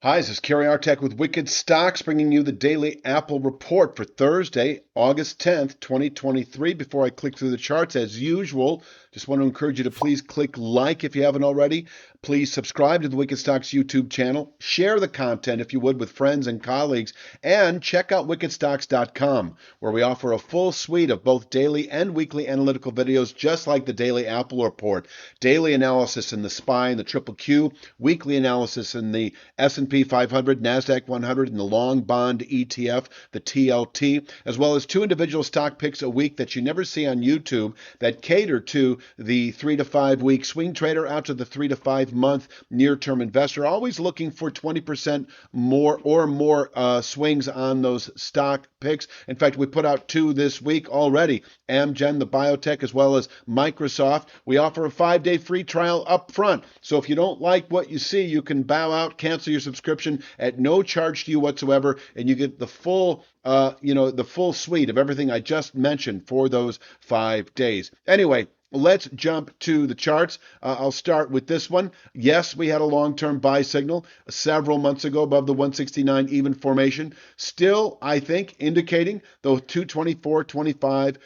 Hi, this is Kerry Artek with Wicked Stocks, bringing you the daily Apple report for Thursday, August 10th, 2023. Before I click through the charts, as usual, just want to encourage you to please click like if you haven't already. Please subscribe to the Wicked Stocks YouTube channel. Share the content, if you would, with friends and colleagues. And check out wickedstocks.com, where we offer a full suite of both daily and weekly analytical videos, just like the daily Apple report. Daily analysis in the SPY and the Triple Q, weekly analysis in the S&P 500, NASDAQ 100, and the long bond ETF, the TLT, as well as two individual stock picks a week that you never see on YouTube that cater to the 3 to 5 week swing trader out to the 3 to 5 month near term investor, always looking for 20% more swings on those stock picks. In fact, we put out two this week already: Amgen, the biotech, as well as Microsoft. We offer a 5-day free trial up front. So if you don't like what you see, you can bow out, cancel your subscription at no charge to you whatsoever, and you get the full the full suite of everything I just mentioned for those 5 days. Anyway, let's jump to the charts. I'll start with this one. Yes, we had a long-term buy signal several months ago above the 169 even formation. Still, I think, indicating the 224.25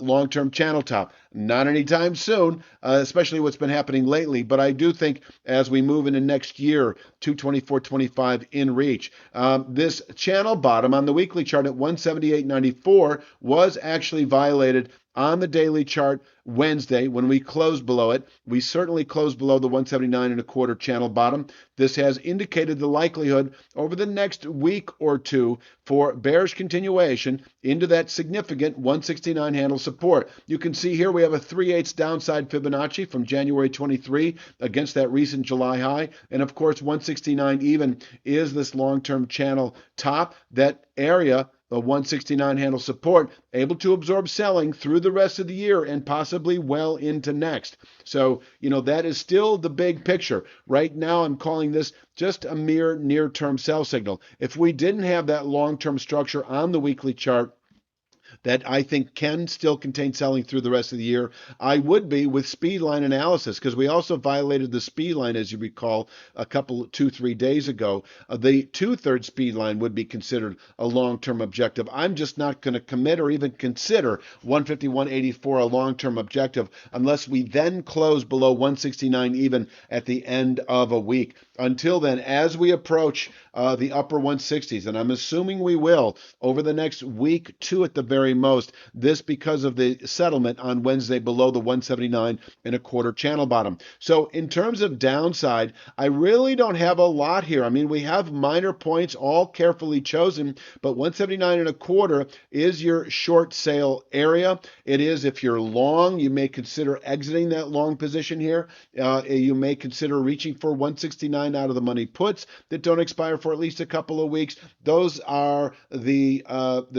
long-term channel top. Not anytime soon, especially what's been happening lately. But I do think as we move into next year, 224.25 in reach. This channel bottom on the weekly chart at 178.94 was actually violated on the daily chart Wednesday when we closed below it. We certainly closed below the 179.25 channel bottom. This has indicated the likelihood over the next week or two for bearish continuation into that significant 169 handle support. You can see here we have a 3/8 downside Fibonacci from January 23 against that recent July high. And of course, 169 even is this long-term channel top. That area, the 169 handle support, able to absorb selling through the rest of the year and possibly well into next. So, that is still the big picture. Right now, I'm calling this just a mere near-term sell signal. If we didn't have that long-term structure on the weekly chart that I think can still contain selling through the rest of the year, I would be with speed line analysis, because we also violated the speed line, as you recall, a couple, 2, 3 days ago. The 2/3 speed line would be considered a long-term objective. I'm just not going to commit or even consider 151.84 a long-term objective unless we then close below 169 even at the end of a week. Until then, as we approach the upper 160s, and I'm assuming we will over the next week, two at the very most, this because of the settlement on Wednesday below the 179.25 channel bottom. So in terms of downside, I really don't have a lot here. I mean, we have minor points, all carefully chosen, but 179.25 is your short sale area. It is, if you're long, you may consider exiting that long position here. You may consider reaching for 169 out of the money puts that don't expire for at least a couple of weeks. Those are the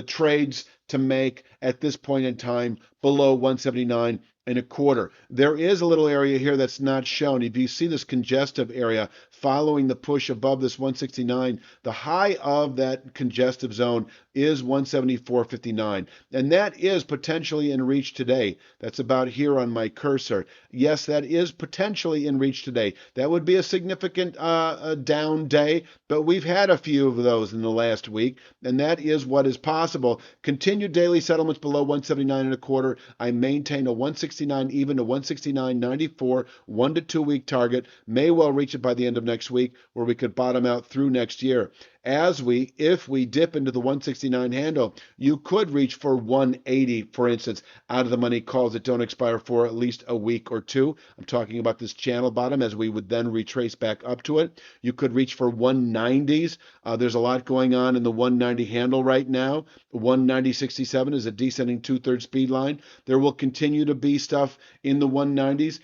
trades to make at this point in time below 179.25. There is a little area here that's not shown. If you see this congestive area following the push above this 169, the high of that congestive zone is 174.59, and that is potentially in reach today. That's about here on my cursor. Yes, that is potentially in reach today. That would be a significant down day, but we've had a few of those in the last week, and that is what is possible. Continued daily settlements below 179.25. I maintain a 169 even to 169.94 1 to 2 week target. May well reach it by the end of next week, where we could bottom out through next year. If we dip into the 169 handle, you could reach for 180, for instance, out of the money calls that don't expire for at least a week or two. I'm talking about this channel bottom as we would then retrace back up to it. You could reach for 190s. There's a lot going on in the 190 handle right now. 190.67 is a descending 2/3 speed line. There will continue to be stuff in the 190s.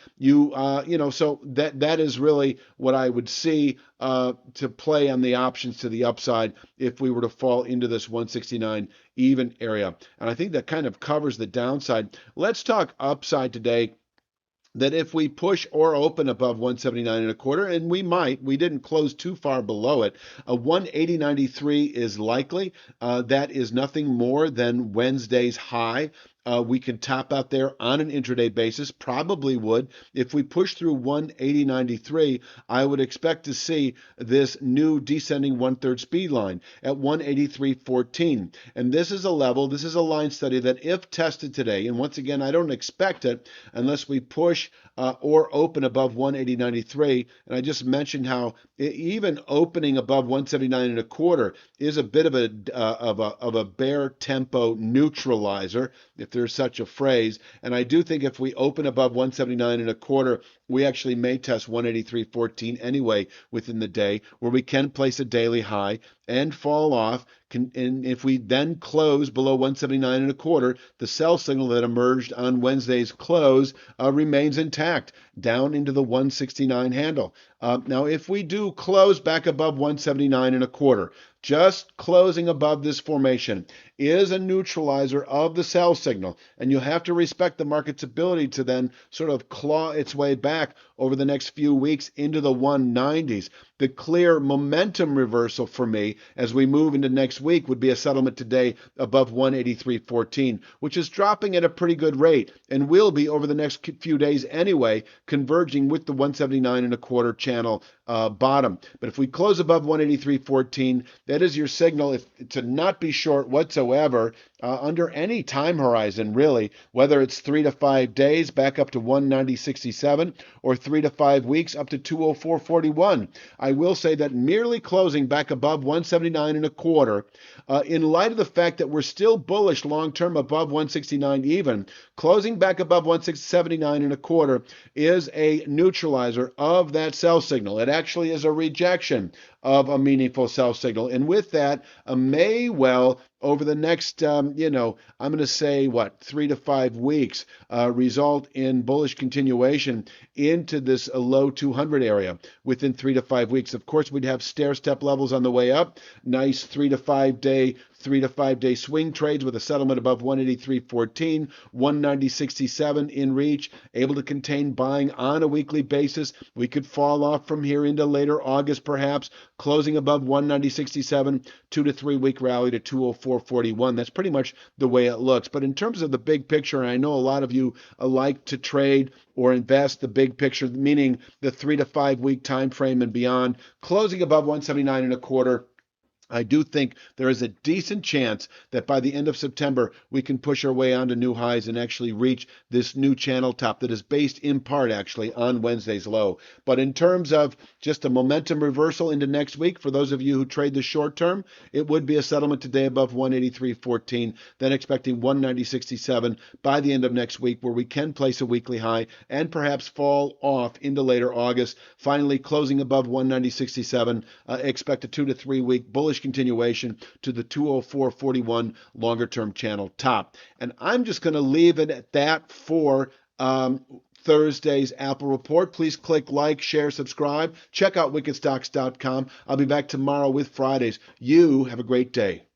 So that is really what I would see to play on the options to the upside if we were to fall into this 169 even area. And I think that kind of covers the downside. Let's talk upside today. That if we push or open above 179.25, and we didn't close too far below it, a 180.93 is likely. That is nothing more than Wednesday's high We can top out there on an intraday basis, probably would. If we push through 180.93, I would expect to see this new descending one-third speed line at 183.14. And this is a level, this is a line study that if tested today, and once again, I don't expect it unless we push or open above 180.93. And I just mentioned how even opening above 179 and a quarter is a bit of a bear tempo neutralizer, if there's such a phrase. And I do think if we open above 179 and a quarter, we actually may test 183.14 anyway within the day, where we can place a daily high and fall off. And if we then close below 179 and a quarter, the sell signal that emerged on Wednesday's close remains intact down into the 169 handle. Now, if we do close back above 179 and a quarter, just closing above this formation is a neutralizer of the sell signal, and you have to respect the market's ability to then sort of claw its way back over the next few weeks into the 190s. The clear momentum reversal for me as we move into next week would be a settlement today above 183.14, which is dropping at a pretty good rate and will be over the next few days anyway, converging with the 179 and a quarter channel bottom. But if we close above 183.14, that is your signal to not be short whatsoever under any time horizon, really, whether it's 3 to 5 days back up to 190.67 or 3 to 5 weeks up to 204.41. I will say that merely closing back above 179 and a quarter, in light of the fact that we're still bullish long-term above 169 even, closing back above 179 and a quarter is a neutralizer of that sell signal. It actually is a rejection of a meaningful sell signal. And with that, may well over the next, I'm going to say, 3 to 5 weeks, result in bullish continuation into this low 200 area within 3 to 5 weeks. Of course, we'd have stair-step levels on the way up, nice 3 to 5 day swing trades with a settlement above 183.14, 190.67 in reach, able to contain buying on a weekly basis. We could fall off from here into later August, perhaps, closing above 190.67, 2 to 3 week rally to 204.41. That's pretty much the way it looks. But in terms of the big picture, and I know a lot of you like to trade or invest the big picture, meaning the 3 to 5 week time frame and beyond, closing above 179 and a quarter, I do think there is a decent chance that by the end of September, we can push our way onto new highs and actually reach this new channel top that is based in part actually on Wednesday's low. But in terms of just a momentum reversal into next week, for those of you who trade the short term, it would be a settlement today above 183.14, then expecting 190.67 by the end of next week, where we can place a weekly high and perhaps fall off into later August. Finally, closing above 190.67, expect a 2 to 3 week bullish continuation to the 204.41 longer term channel top. And I'm just going to leave it at that for Thursday's Apple Report. Please click like, share, subscribe. Check out wickedstocks.com. I'll be back tomorrow with Fridays. You have a great day.